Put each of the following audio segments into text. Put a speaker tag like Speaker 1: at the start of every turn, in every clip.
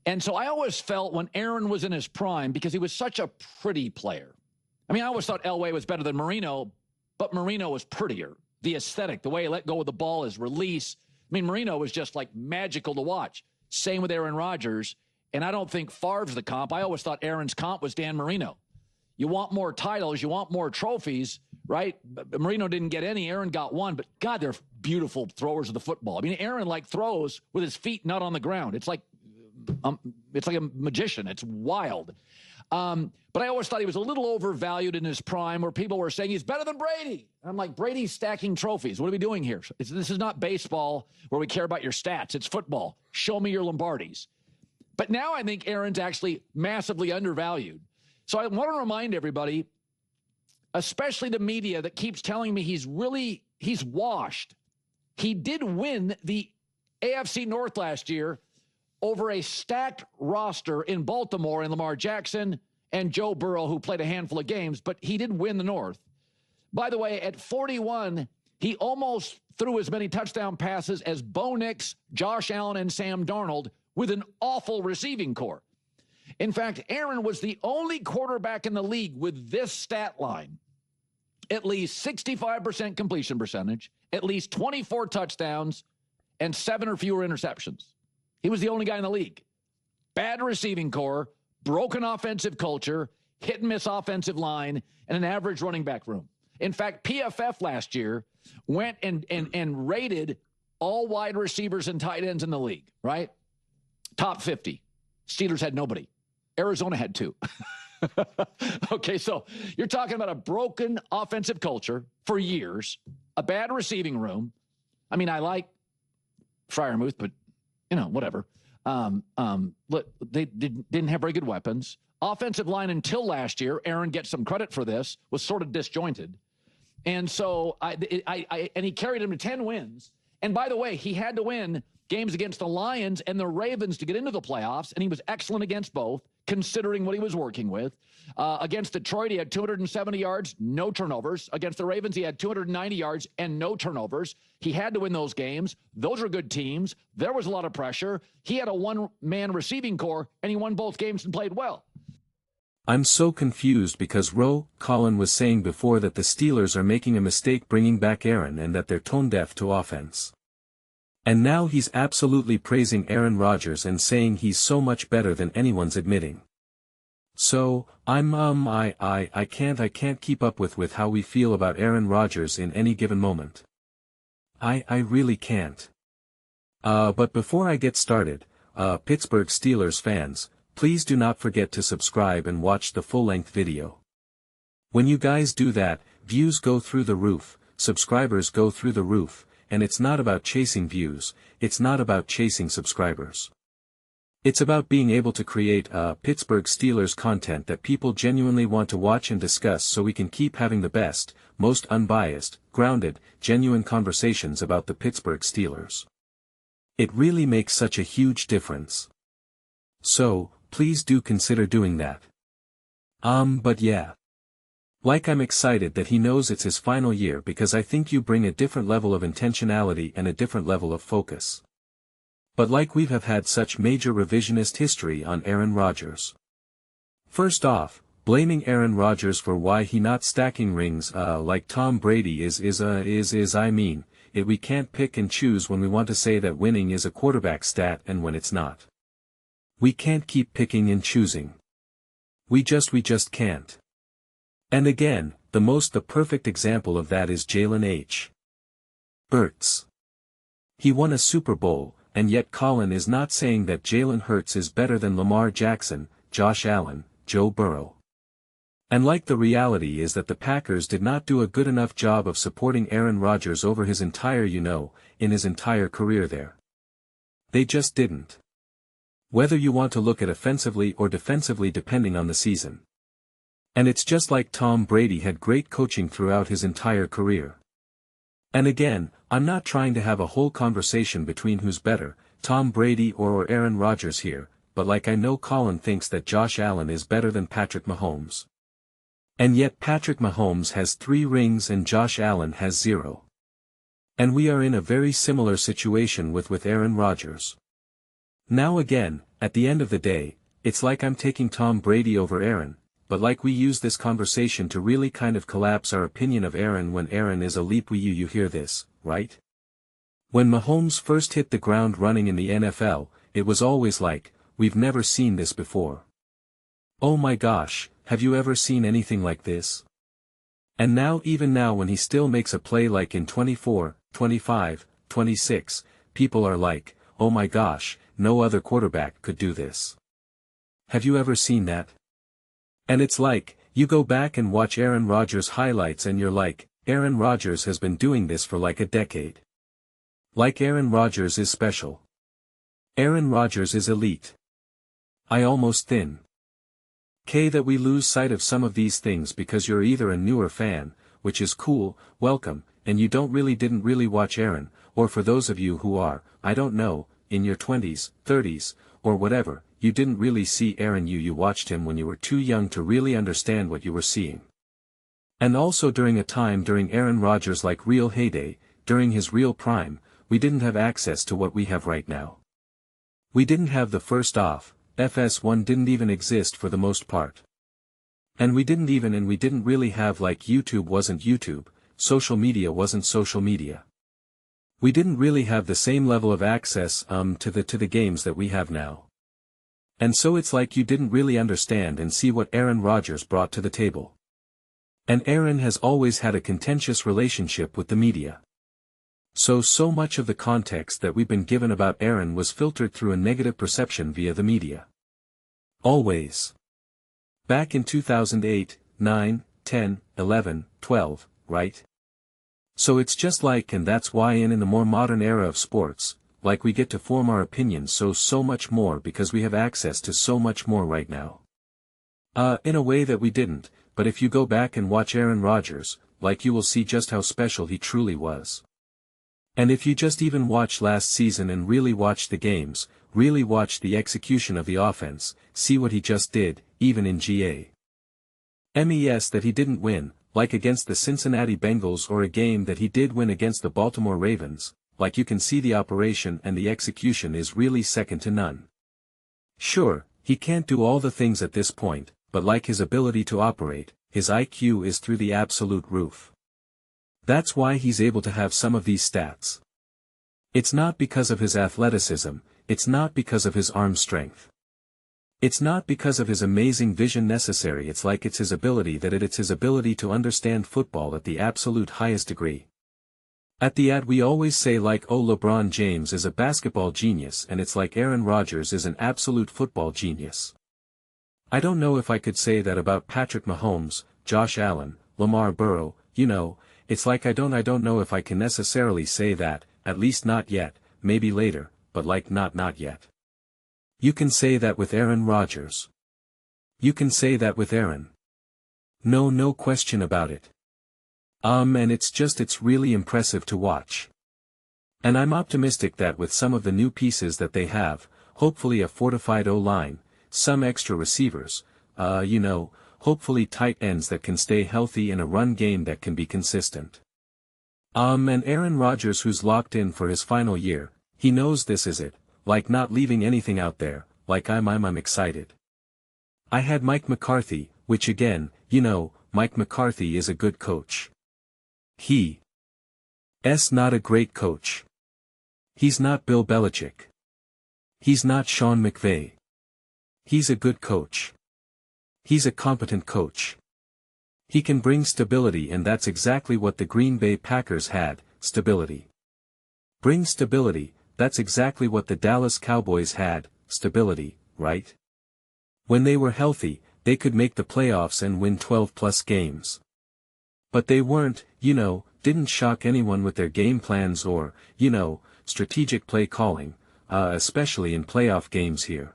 Speaker 1: And so I always felt when Aaron was in his prime, because he was such a pretty player. I mean, I always thought Elway was better than Marino, but Marino was prettier. The aesthetic, the way he let go of the ball, his release. I mean, Marino was just like magical to watch. Same with Aaron Rodgers. And I don't think Favre's the comp. I always thought Aaron's comp was Dan Marino. You want more titles, you want more trophies, right? Marino didn't get any. Aaron got one. But, God, they're beautiful throwers of the football. I mean, Aaron, like, throws with his feet not on the ground. It's like a magician. It's wild. But I always thought he was a little overvalued in his prime, where people were saying he's better than Brady. And I'm like, Brady's stacking trophies. What are we doing here? This is not baseball where we care about your stats. It's football. Show me your Lombardis. But now I think Aaron's actually massively undervalued. So I want to remind everybody, especially the media that keeps telling me he's washed. He did win the AFC North last year over a stacked roster in Baltimore and Lamar Jackson and Joe Burrow, who played a handful of games, but he did win the North. By the way, at 41, he almost threw as many touchdown passes as Bo Nix, Josh Allen, and Sam Darnold with an awful receiving corps. In fact, Aaron was the only quarterback in the league with this stat line: at least 65% completion percentage, at least 24 touchdowns, and 7 or fewer interceptions. He was the only guy in the league. Bad receiving corps, broken offensive culture, hit-and-miss offensive line, and an average running back room. In fact, PFF last year went and rated all wide receivers and tight ends in the league, right? Top 50. Steelers had nobody. Arizona had 2. Okay, so you're talking about a broken offensive culture for years, a bad receiving room. I mean, I like Freiermuth, but, whatever. They didn't have very good weapons. Offensive line until last year, Aaron gets some credit for this, was sort of disjointed. And so and he carried him to 10 wins. And by the way, he had to win games against the Lions and the Ravens to get into the playoffs, and he was excellent against both, considering what he was working with. Against Detroit, he had 270 yards, no turnovers. Against the Ravens, he had 290 yards and no turnovers. He had to win those games. Those are good teams. There was a lot of pressure. He had a one-man receiving corps, and he won both games and played well.
Speaker 2: I'm so confused because Colin was saying before that the Steelers are making a mistake bringing back Aaron and that they're tone-deaf to offense. And now he's absolutely praising Aaron Rodgers and saying he's so much better than anyone's admitting. So, I can't keep up with how we feel about Aaron Rodgers in any given moment. I really can't. But before I get started, Pittsburgh Steelers fans, please do not forget to subscribe and watch the full-length video. When you guys do that, views go through the roof, subscribers go through the roof, and it's not about chasing views, it's not about chasing subscribers. It's about being able to create Pittsburgh Steelers content that people genuinely want to watch and discuss, so we can keep having the best, most unbiased, grounded, genuine conversations about the Pittsburgh Steelers. It really makes such a huge difference. So, please do consider doing that. But yeah. I'm excited that he knows it's his final year, because I think you bring a different level of intentionality and a different level of focus. But we've had such major revisionist history on Aaron Rodgers. First off, blaming Aaron Rodgers for why he not stacking rings like Tom Brady we can't pick and choose when we want to say that winning is a quarterback stat and when it's not. We can't keep picking and choosing. We just can't. And again, the perfect example of that is Jalen H. Hurts. He won a Super Bowl, and yet Colin is not saying that Jalen Hurts is better than Lamar Jackson, Josh Allen, Joe Burrow. And the reality is that the Packers did not do a good enough job of supporting Aaron Rodgers over his entire in his entire career there. They just didn't. Whether you want to look at offensively or defensively depending on the season. And it's just like Tom Brady had great coaching throughout his entire career. And again, I'm not trying to have a whole conversation between who's better, Tom Brady or Aaron Rodgers here, but I know Colin thinks that Josh Allen is better than Patrick Mahomes. And yet Patrick Mahomes has 3 rings and Josh Allen has 0. And we are in a very similar situation with Aaron Rodgers. Now again, at the end of the day, it's like I'm taking Tom Brady over Aaron, but like we use this conversation to really kind of collapse our opinion of Aaron when Aaron is a leap. You hear this, right? When Mahomes first hit the ground running in the NFL, it was always like, we've never seen this before. Oh my gosh, have you ever seen anything like this? And now even now when he still makes a play like in 24, 25, 26, people are like, oh my gosh, no other quarterback could do this. Have you ever seen that? And it's like, you go back and watch Aaron Rodgers highlights and you're like, Aaron Rodgers has been doing this for like a decade. Like Aaron Rodgers is special. Aaron Rodgers is elite. I almost thin. That we lose sight of some of these things because you're either a newer fan, which is cool, welcome, and you didn't really watch Aaron, or for those of you who are, I don't know, in your 20s, 30s, or whatever, you didn't really see Aaron. You watched him when you were too young to really understand what you were seeing. And also during a time during Aaron Rodgers' like real heyday, during his real prime, we didn't have access to what we have right now. We didn't have the first off, FS1 didn't even exist for the most part. And we didn't really have like YouTube wasn't YouTube, social media wasn't social media. We didn't really have the same level of access to the games that we have now. And so it's like you didn't really understand and see what Aaron Rodgers brought to the table. And Aaron has always had a contentious relationship with the media. So much of the context that we've been given about Aaron was filtered through a negative perception via the media. Always. Back in 2008, 9, 10, 11, 12, right? So it's just like, and that's why in the more modern era of sports, like we get to form our opinions so much more because we have access to so much more right now. In a way that we didn't, but if you go back and watch Aaron Rodgers, like you will see just how special he truly was. And if you just even watch last season and really watch the games, really watch the execution of the offense, see what he just did, even in GA. That he didn't win, like against the Cincinnati Bengals, or a game that he did win against the Baltimore Ravens, like you can see the operation and the execution is really second to none. Sure, he can't do all the things at this point, but like his ability to operate, his IQ is through the absolute roof. That's why he's able to have some of these stats. It's not because of his athleticism, it's not because of his arm strength. It's not because of his amazing vision necessary, it's his ability to understand football at the absolute highest degree. At the ad we always say like, oh, LeBron James is a basketball genius, and it's like Aaron Rodgers is an absolute football genius. I don't know if I could say that about Patrick Mahomes, Josh Allen, Lamar Burrow, it's like I don't know if I can necessarily say that, at least not yet, maybe later, but like not yet. You can say that with Aaron Rodgers. You can say that with Aaron. No question about it. And it's really impressive to watch. And I'm optimistic that with some of the new pieces that they have, hopefully a fortified O-line, some extra receivers, hopefully tight ends that can stay healthy in a run game that can be consistent. And Aaron Rodgers who's locked in for his final year, he knows this is it, like not leaving anything out there, like I'm excited. I had Mike McCarthy, which again, Mike McCarthy is a good coach. He's not a great coach. He's not Bill Belichick. He's not Sean McVay. He's a good coach. He's a competent coach. He can bring stability, and that's exactly what the Green Bay Packers had, stability. Bring stability, that's exactly what the Dallas Cowboys had, stability, right? When they were healthy, they could make the playoffs and win 12+ games. But they weren't, didn't shock anyone with their game plans or, strategic play calling, especially in playoff games here.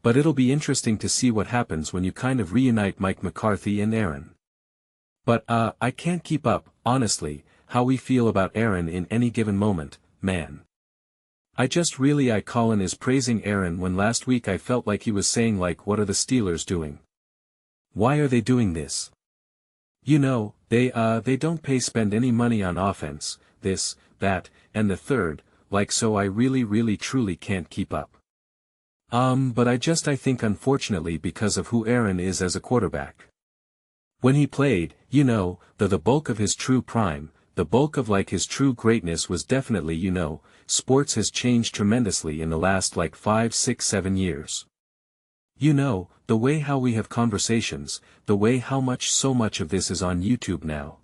Speaker 2: But it'll be interesting to see what happens when you kind of reunite Mike McCarthy and Aaron. But I can't keep up, honestly, how we feel about Aaron in any given moment, man. Colin is praising Aaron when last week I felt like he was saying like, what are the Steelers doing? Why are they doing this? They don't spend any money on offense, this, that, and the third, like so I really truly can't keep up. But I think unfortunately because of who Aaron is as a quarterback. When he played, the bulk of his true prime, the bulk of like his true greatness was definitely sports has changed tremendously in the last like 5, 6, 7 years. The way how we have conversations, the way how so much of this is on YouTube now.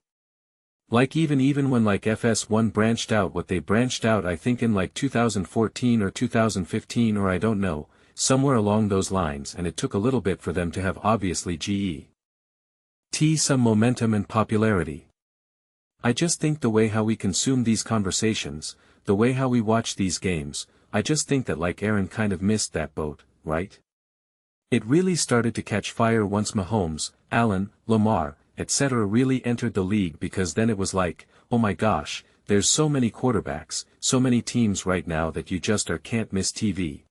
Speaker 2: Like even when like FS1 branched out what they branched out I think in like 2014 or 2015 or I don't know, somewhere along those lines and it took a little bit for them to have obviously some momentum and popularity. I just think the way how we consume these conversations, the way how we watch these games, I just think that like Aaron kind of missed that boat, right? It really started to catch fire once Mahomes, Allen, Lamar, etc. really entered the league because then it was like, oh my gosh, there's so many quarterbacks, so many teams right now that you just can't miss TV.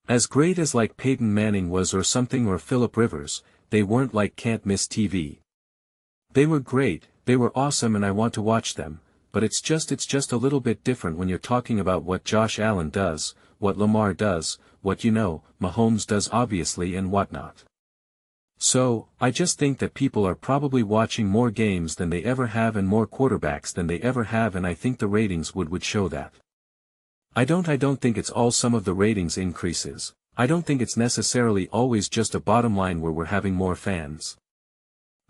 Speaker 2: As great as like Peyton Manning was or something or Phillip Rivers, they weren't like can't miss TV. They were great, they were awesome and I want to watch them, but it's just a little bit different when you're talking about what Josh Allen does, what Lamar does, what Mahomes does obviously and whatnot. So, I just think that people are probably watching more games than they ever have and more quarterbacks than they ever have and I think the ratings would show that. I don't think it's all some of the ratings increases, I don't think it's necessarily always just a bottom line where we're having more fans.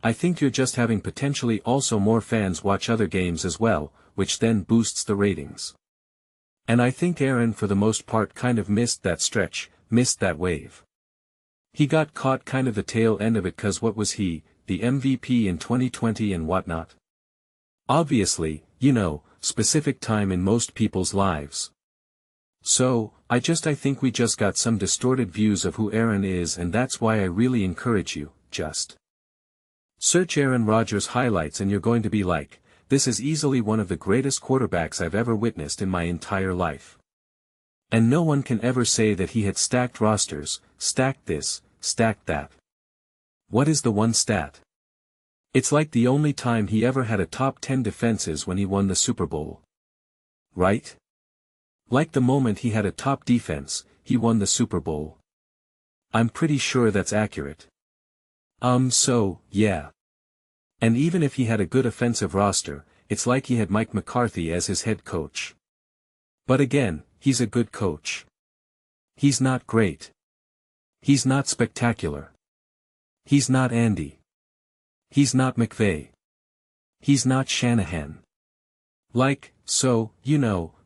Speaker 2: I think you're just having potentially also more fans watch other games as well, which then boosts the ratings. And I think Aaron for the most part kind of missed that stretch, missed that wave. He got caught kind of the tail end of it cause what was he, the MVP in 2020 and whatnot? Obviously, specific time in most people's lives. So, I think we just got some distorted views of who Aaron is and that's why I really encourage you, just search Aaron Rodgers highlights and you're going to be like, this is easily one of the greatest quarterbacks I've ever witnessed in my entire life. And no one can ever say that he had stacked rosters, stacked this, stacked that. What is the one stat? It's like the only time he ever had a top 10 defenses when he won the Super Bowl. Right? Like the moment he had a top defense, he won the Super Bowl. I'm pretty sure that's accurate. So, yeah. And even if he had a good offensive roster, it's like he had Mike McCarthy as his head coach. But again, he's a good coach. He's not great. He's not spectacular. He's not Andy. He's not McVay. He's not Shanahan. Like, so,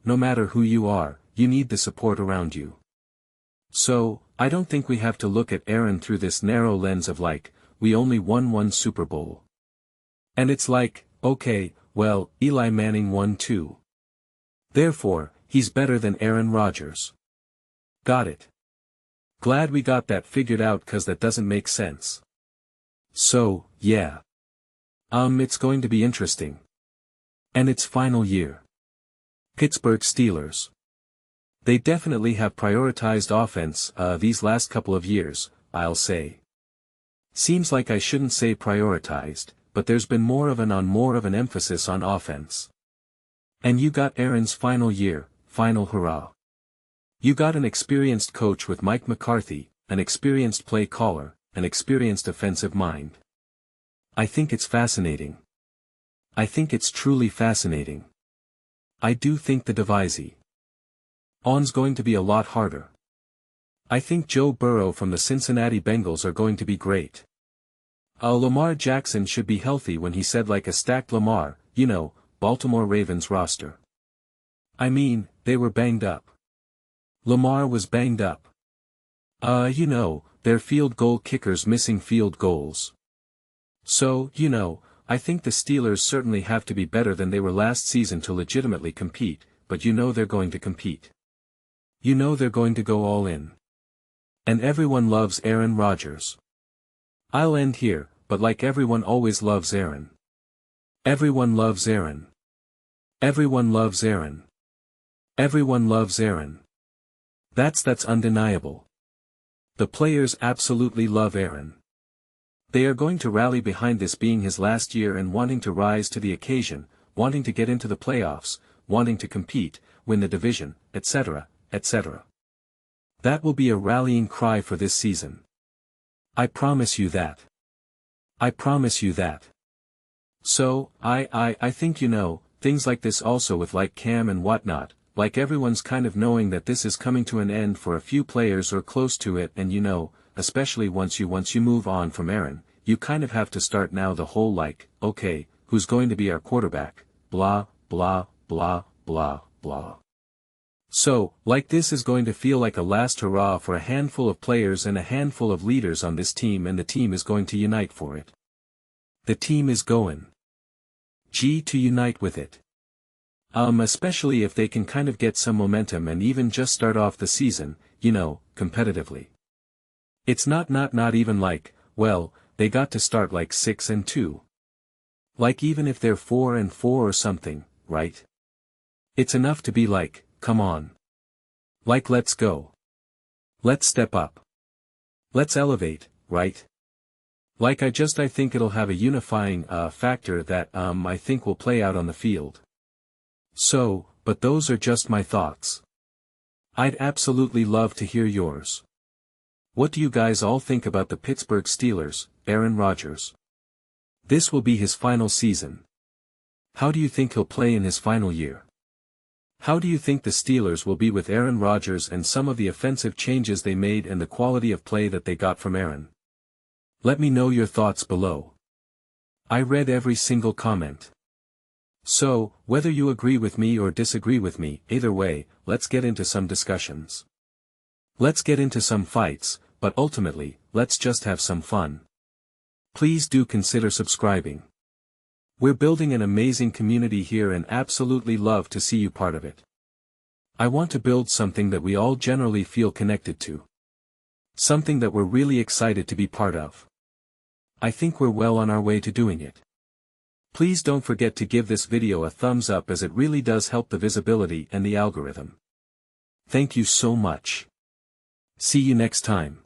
Speaker 2: no matter who you are, you need the support around you. So, I don't think we have to look at Aaron through this narrow lens of like, we only won one Super Bowl. And it's like, okay, well, Eli Manning won 2. Therefore, he's better than Aaron Rodgers. Got it. Glad we got that figured out cause that doesn't make sense. So, yeah. It's going to be interesting. And it's final year. Pittsburgh Steelers. They definitely have prioritized offense, these last couple of years, I'll say. Seems like I shouldn't say prioritized, but there's been more of an emphasis on offense. And you got Aaron's final year, final hurrah. You got an experienced coach with Mike McCarthy, an experienced play caller, an experienced offensive mind. I think it's fascinating. I think it's truly fascinating. I do think the divisey on's going to be a lot harder. I think Joe Burrow from the Cincinnati Bengals are going to be great. Lamar Jackson should be healthy when he said like a stacked Lamar, Baltimore Ravens roster. I mean, they were banged up. Lamar was banged up. Their field goal kickers missing field goals. So, I think the Steelers certainly have to be better than they were last season to legitimately compete, but they're going to compete. They're going to go all in. And everyone loves Aaron Rodgers. I'll end here, but like everyone always loves Aaron. Everyone loves Aaron. Everyone loves Aaron. Everyone loves Aaron. That's undeniable. The players absolutely love Aaron. They are going to rally behind this being his last year and wanting to rise to the occasion, wanting to get into the playoffs, wanting to compete, win the division, etc., etc. That will be a rallying cry for this season. I promise you that. I promise you that. So, I think things like this also with like Cam and whatnot, like everyone's kind of knowing that this is coming to an end for a few players or close to it, and especially once you move on from Aaron, you kind of have to start now the whole like, okay, who's going to be our quarterback, blah, blah, blah, blah, blah. So, like this is going to feel like a last hurrah for a handful of players and a handful of leaders on this team, and the team is going to unite for it. The team is going to unite with it. Especially if they can kind of get some momentum and even just start off the season, competitively. It's not even like, well, they got to start like 6-2. Like even if they're 4-4 or something, right? It's enough to be like, come on. Like let's go. Let's step up. Let's elevate, right? Like I think it'll have a unifying factor that I think will play out on the field. So, but those are just my thoughts. I'd absolutely love to hear yours. What do you guys all think about the Pittsburgh Steelers, Aaron Rodgers? This will be his final season. How do you think he'll play in his final year? How do you think the Steelers will be with Aaron Rodgers and some of the offensive changes they made and the quality of play that they got from Aaron? Let me know your thoughts below. I read every single comment. So, whether you agree with me or disagree with me, either way, let's get into some discussions. Let's get into some fights, but ultimately, let's just have some fun. Please do consider subscribing. We're building an amazing community here and absolutely love to see you part of it. I want to build something that we all generally feel connected to. Something that we're really excited to be part of. I think we're well on our way to doing it. Please don't forget to give this video a thumbs up, as it really does help the visibility and the algorithm. Thank you so much. See you next time.